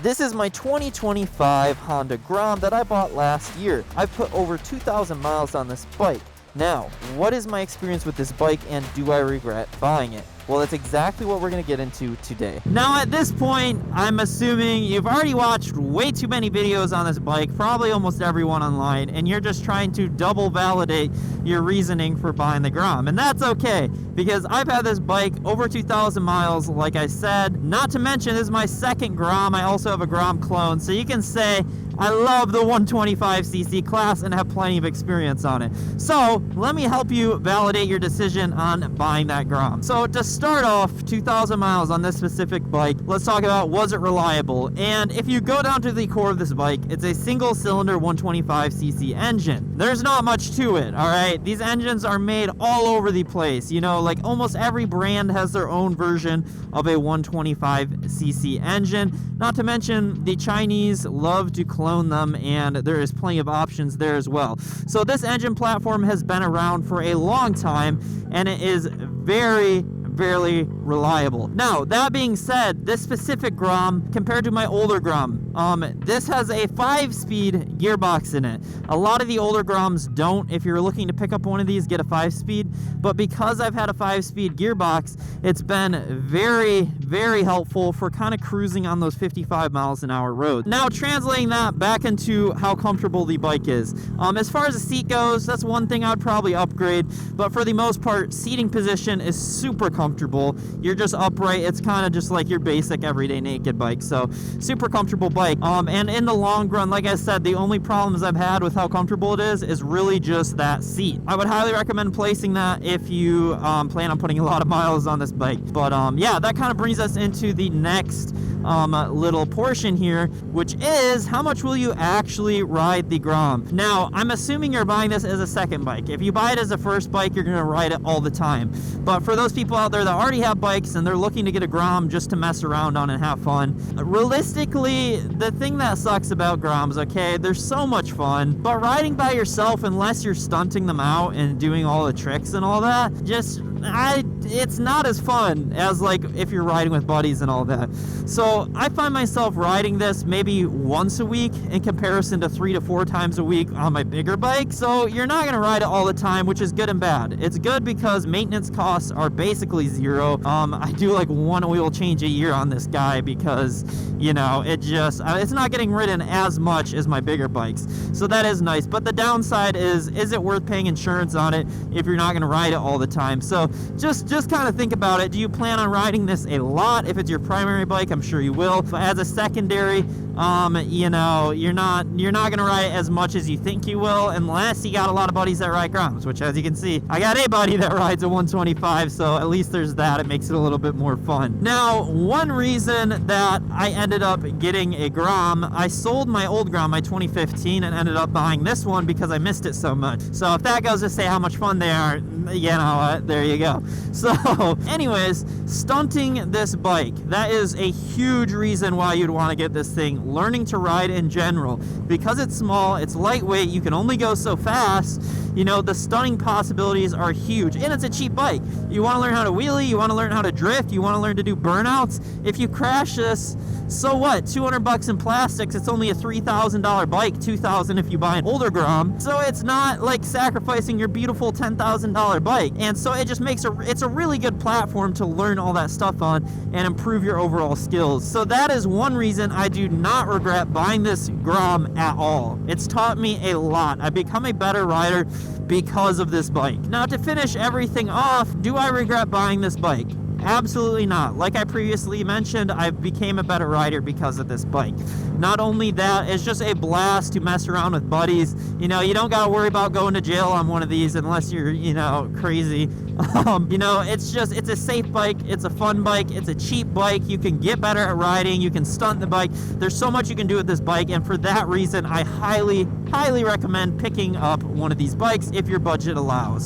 This is my 2025 Honda Grom that I bought last year. I've put over 2,000 miles on this bike. Now, what is my experience with this bike and do I regret buying it? Well, that's exactly what we're going to get into today. Now, at this point, I'm assuming you've already watched way too many videos on this bike, probably almost everyone online, and you're just trying to double validate your reasoning for buying the Grom. And that's okay, because I've had this bike over 2,000 miles, like I said. Not to mention, this is my second Grom. I also have a Grom clone, so you can say I love the 125cc class and have plenty of experience on it. So let me help you validate your decision on buying that Grom. So to start off, 2,000 miles on this specific bike, let's talk about, was it reliable? And if you go down to the core of this bike, it's a single cylinder 125cc engine. There's not much to it, all right? These engines are made all over the place. You know, like almost every brand has their own version of a 125cc engine. Not to mention the Chinese love to clone them, and there is plenty of options there as well. So this engine platform has been around for a long time, and it is very reliable. Now, that being said, this specific Grom, compared to my older Grom, this has a 5-speed gearbox in it. A lot of the older Groms don't. If you're looking to pick up one of these, get a 5-speed. But because I've had a 5-speed gearbox, it's been very helpful for kind of cruising on those 55 miles an hour roads. Now, translating that back into how comfortable the bike is. As far as the seat goes, that's one thing I'd probably upgrade. But for the most part, seating position is super comfortable. You're just upright. It's kind of just like your basic everyday naked bike. So super comfortable bike. And in the long run, like I said, the only problems I've had with how comfortable it is really just that seat. I would highly recommend placing that if you plan on putting a lot of miles on this bike. But yeah, that kind of brings us into the next little portion here, which is how much will you actually ride the Grom? Now, I'm assuming you're buying this as a second bike. If you buy it as a first bike, you're going to ride it all the time. But for those people out there that already have bikes and they're looking to get a Grom just to mess around on and have fun, realistically, the thing that sucks about Groms, okay, they're so much fun, but riding by yourself, unless you're stunting them out and doing all the tricks and all that, it's not as fun as like if you're riding with buddies and all that. So I find myself riding this maybe once a week in comparison to 3 to 4 times a week on my bigger bike. So you're not going to ride it all the time, which is good and bad. It's good because maintenance costs are basically zero. I do like one oil change a year on this guy because, you know, it's not getting ridden as much as my bigger bikes. So that is nice. But the downside is it worth paying insurance on it if you're not going to ride it all the time? So just kind of think about it. Do you plan on riding this a lot? If it's your primary bike, I'm sure you will. But as a secondary, you know, you're not going to ride it as much as you think you will, unless you got a lot of buddies that ride Groms, which, as you can see, I got a buddy that rides a 125, so at least there's that. It makes it a little bit more fun. Now, one reason that I ended up getting a Grom, I sold my old Grom, my 2015, and ended up buying this one because I missed it so much. So if that goes to say how much fun they are, you know, there you go. So anyways, stunting this bike, that is a huge reason why you'd want to get this thing. Learning to ride in general, because it's small, it's lightweight, you can only go so fast. You know, the stunning possibilities are huge, and it's a cheap bike. You want to learn how to wheelie, you want to learn how to drift, you want to learn to do burnouts. If you crash this, so what? $200 in plastics. It's only a $3,000 bike, $2,000 if you buy an older Grom. So it's not like sacrificing your beautiful $10,000 bike. And so it just makes it's a really good platform to learn all that stuff on and improve your overall skills. So that is one reason I do not regret buying this Grom at all. It's taught me a lot. I've become a better rider because of this bike. Now, to finish everything off, do I regret buying this bike? Absolutely not. Like I previously mentioned, I became a better rider because of this bike. Not only that, it's just a blast to mess around with buddies. You know, you don't got to worry about going to jail on one of these unless you're, you know, crazy. You know, it's a safe bike. It's a fun bike. It's a cheap bike. You can get better at riding. You can stunt the bike. There's so much you can do with this bike. And for that reason, I highly recommend picking up one of these bikes if your budget allows.